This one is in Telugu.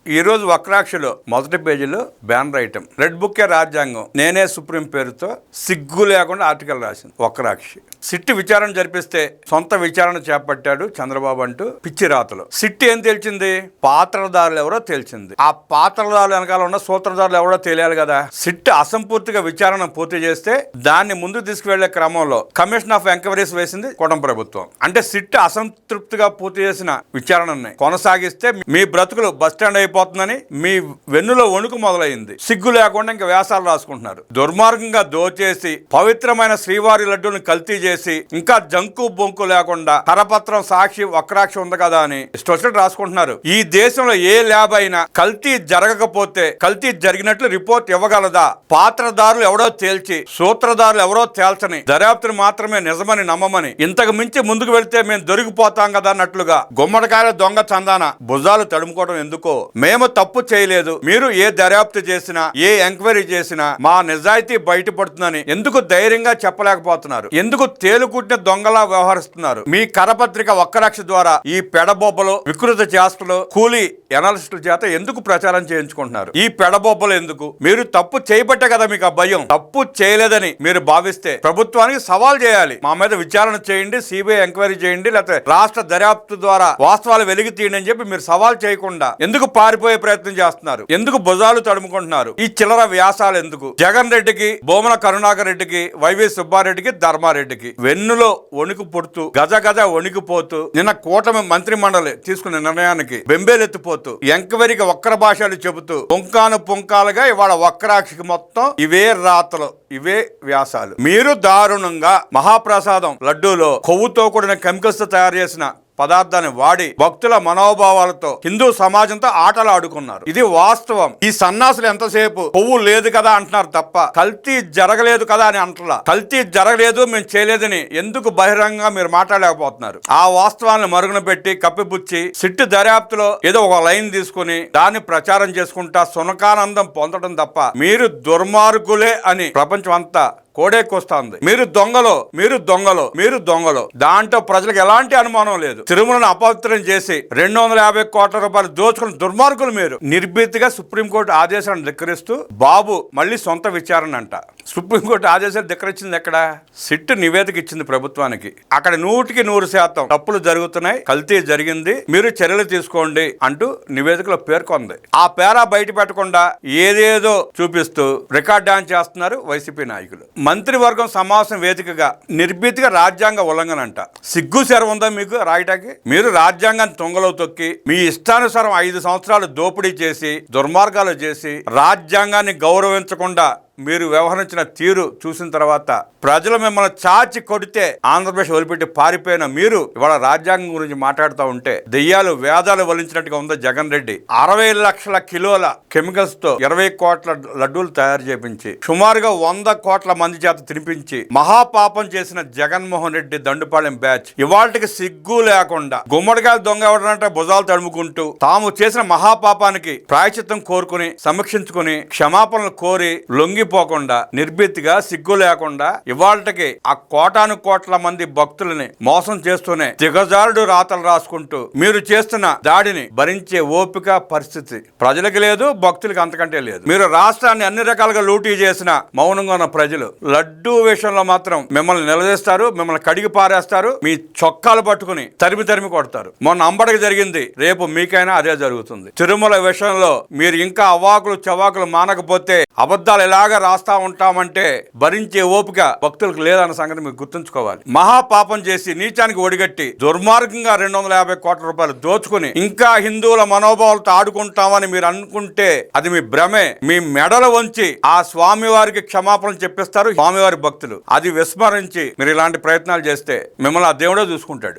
ఈ రోజు వక్రాక్షిలో మొదటి పేజీలో బ్యానర్ ఐటమ్ రెడ్ బుక్కే రాజ్యాంగం నేనే సుప్రీం పేరుతో సిగ్గు లేకుండా ఆర్టికల్ రాసింది వక్రాక్షి. సిట్ విచారణ జరిపిస్తే సొంత విచారణ చేపట్టాడు చంద్రబాబు అంటూ పిచ్చి రాతలు. సిట్ ఏం తేల్చింది? పాత్రదారులు ఎవరో తేల్చింది. ఆ పాత్రదారులు వెనకాల ఉన్న సూత్రధారులు ఎవరో తెలియాలి కదా. సిట్ అసంపూర్తిగా విచారణ పూర్తి చేస్తే దాన్ని ముందుకు తీసుకువెళ్లే క్రమంలో కమిషన్ ఆఫ్ ఎంక్వైరీస్ వేసింది కూటమి ప్రభుత్వం. అంటే సిట్ అసంతృప్తిగా పూర్తి చేసిన విచారణని కొనసాగిస్తే మీ బ్రతుకులు బస్టాండ్ అయిపోతుందని మీ వెన్నులో వణుకు మొదలైంది. సిగ్గు లేకుండా ఇంకా వ్యాసాలు రాసుకుంటున్నారు. దుర్మార్గంగా దోచేసి పవిత్రమైన శ్రీవారి లడ్డూని కల్తీ చేసి ఇంకా జంకు బొంకు లేకుండా కరపత్రం సాక్షి వక్రాక్షి ఉంది కదా అని ఇష్టం రాసుకుంటున్నారు. ఈ దేశంలో ఏ ల్యాబ్ అయినా కల్తీ జరగకపోతే కల్తీ జరిగినట్లు రిపోర్ట్ ఇవ్వగలదా? పాత్రదారులు ఎవడో తేల్చి సూత్రధారులు ఎవరో తేల్చని దర్యాప్తును మాత్రమే నిజమని నమ్మమని ఇంతకు మించి ముందుకు వెళ్తే మేము దొరికిపోతాం కదా అన్నట్లుగా గుమ్మడికాయల దొంగ చందాన భుజాలు తడుముకోవడం ఎందుకో? మేము తప్పు చేయలేదు, మీరు ఏ దర్యాప్తు చేసినా ఏ ఎంక్వైరీ చేసినా మా నిజాయితీ బయటపడుతుందని ఎందుకు ధైర్యంగా చెప్పలేకపోతున్నారు? ఎందుకు తేలుకుట్టిన దొంగలా వ్యవహరిస్తున్నారు? మీ కరపత్రిక వక్రాక్ష ద్వారా ఈ పెడబొబ్బలు వికృత చేష్టలు కూలీ ఎనాలిస్టుల చేత ఎందుకు ప్రచారం చేయించుకుంటున్నారు? ఈ పెడబొబ్బలు ఎందుకు? మీరు తప్పు చేయబట్టే కదా మీకు ఆ భయం. తప్పు చేయలేదని మీరు భావిస్తే ప్రభుత్వానికి సవాల్ చేయాలి. మా మీద విచారణ చేయండి, సిబిఐ ఎంక్వైరీ చేయండి, లేకపోతే రాష్ట్ర దర్యాప్తు ద్వారా వాస్తవాలు వెలికి తీయండి అని చెప్పి మీరు సవాల్ చేయకుండా ఎందుకు పారిపోయే ప్రయత్నం చేస్తున్నారు? ఎందుకు భుజాలు తడుముకుంటున్నారు? ఈ చిల్లర వ్యాసాలు ఎందుకు? జగన్ రెడ్డికి, బోమన కరుణాకర్ రెడ్డికి, వైవి సుబ్బారెడ్డికి, ధర్మారెడ్డికి వెన్నులో వణుకు పుడుతూ గజ గజ వణికిపోతూ నిన్న కూటమి మంత్రి మండలి తీసుకున్న నిర్ణయానికి బెంబేలెత్తిపోతూ ఎంక్వైరీకి వక్ర భాషలు చెబుతూ పుంకాను పుంకాలుగా ఇవాళ వక్రాక్షికి మొత్తం ఇవే రాతలు, ఇవే వ్యాసాలు. మీరు దారుణంగా మహాప్రసాదం లడ్డూలో కొవ్వుతో కూడిన కెమికల్స్ తయారు చేసిన పదార్థాన్ని వాడి భక్తుల మనోభావాలతో హిందూ సమాజంతో ఆటలు ఆడుకున్నారు. ఇది వాస్తవం. ఈ సన్నాసులు ఎంతసేపు కొవ్వు లేదు కదా అంటున్నారు తప్ప కల్తీ జరగలేదు కదా అని అంటలా. కల్తీ జరగలేదు, మేము చేయలేదని ఎందుకు బహిరంగంగా మీరు మాట్లాడలేకపోతున్నారు? ఆ వాస్తవాలను మరుగున పెట్టి కప్పిపుచ్చి సిట్టు దర్యాప్తులో ఏదో ఒక లైన్ తీసుకుని దాన్ని ప్రచారం చేసుకుంటా సునకానందం పొందడం తప్ప మీరు దుర్మార్గులే అని ప్రపంచం అంతా కోడేకొస్తుంది. మీరు దొంగలో, మీరు దొంగలో, మీరు దొంగలో. దాంట్లో ప్రజలకు ఎలాంటి అనుమానం లేదు. తిరుమలను అపవిత్రం చేసి 250 కోట్ల రూపాయలు దోచుకున్న దుర్మార్గులు మీరు. నిర్భీతిగా సుప్రీంకోర్టు ఆదేశాలను ధిక్కరిస్తూ బాబు మళ్ళీ సొంత విచారణ అంట. సుప్రీంకోర్టు ఆదేశాలు ధిక్కరించింది ఎక్కడ? సిట్ నివేదిక ఇచ్చింది ప్రభుత్వానికి. అక్కడ 100% తప్పులు జరుగుతున్నాయి, కల్తీ జరిగింది, మీరు చర్యలు తీసుకోండి అంటూ నివేదికలో పేర్కొంది. ఆ పేరా బయట పెట్టకుండా ఏదేదో చూపిస్తూ రికార్డ్ డాన్స్ చేస్తున్నారు వైసీపీ నాయకులు. మంత్రివర్గం సమావేశం వేదికగా నిర్భీతిగా రాజ్యాంగ ఉల్లంఘన అంట. సిగ్గు శరం ఉందా మీకు రాయటానికి? మీరు రాజ్యాంగాన్ని తొంగలో తొక్కి మీ ఇష్టానుసారం 5 సంవత్సరాలు దోపిడీ చేసి దుర్మార్గాలు చేసి రాజ్యాంగాన్ని గౌరవించకుండా మీరు వ్యవహరించిన తీరు చూసిన తర్వాత ప్రజలు మిమ్మల్ని చాచి కొడితే ఆంధ్రప్రదేశ్ వదిలిపెట్టి పారిపోయిన మీరు ఇవాళ రాజ్యాంగం గురించి మాట్లాడుతూ ఉంటే దెయ్యాలు వేదాలు వలించినట్టుగా ఉంది జగన్ రెడ్డి. 60 లక్షల కిలోల కెమికల్స్ తో 20 కోట్ల లడ్డూలు తయారు చేపించి సుమారుగా 100 కోట్ల మంది చేత తినిపించి మహాపాపం చేసిన జగన్మోహన్ రెడ్డి దండుపాలెం బ్యాచ్ ఇవాళకి సిగ్గు లేకుండా గుమ్మడికాయలు దొంగ ఎవడంటే భుజాలు తడుముకుంటూ తాము చేసిన మహాపాపానికి ప్రాయశ్చిత్తం కోరుకుని సమీక్షించుకుని క్షమాపణలు కోరి లొంగిపోకుండా నిర్భీతిగా సిగ్గు లేకుండా ఇవాళకి ఆ కోటాను కోట్ల మంది భక్తులని మోసం చేస్తూనే దిగజారుడు రాతలు రాసుకుంటూ మీరు చేస్తున్న దాడిని భరించే ఓపిక పరిస్థితి ప్రజలకు లేదు, భక్తులకి అంతకంటే లేదు. మీరు రాష్ట్రాన్ని అన్ని రకాలుగా లూటీ చేసిన మౌనంగా ఉన్న ప్రజలు లడ్డూ విషయంలో మాత్రం మిమ్మల్ని నిలదీస్తారు, మిమ్మల్ని కడిగి పారేస్తారు, మీ చొక్కాలు పట్టుకుని తరిమి తరిమి కొడతారు. మొన్న అంబడికి జరిగింది, రేపు మీకైనా అదే జరుగుతుంది. తిరుమల విషయంలో మీరు ఇంకా అవాకులు చవాకులు మానకపోతే అబద్ధాలు ఎలాగా రాస్తా ఉంటామంటే భరించే ఓపిక భక్తులకు లేదన్న సంగతి మీకు గుర్తుంచుకోవాలి. మహాపాపం చేసి నీచానికి ఒడిగట్టి దుర్మార్గంగా 250 కోట్ల రూపాయలు దోచుకుని ఇంకా హిందువుల మనోభావాలతో ఆడుకుంటామని మీరు అనుకుంటే అది మీ భ్రమే. మీ మెడలు వంచి ఆ స్వామివారికి క్షమాపణ చెప్పిస్తారు స్వామివారి భక్తులు. అది విస్మరించి మీరు ఇలాంటి ప్రయత్నాలు చేస్తే మిమ్మల్ని ఆ దేవుడే చూసుకుంటాడు.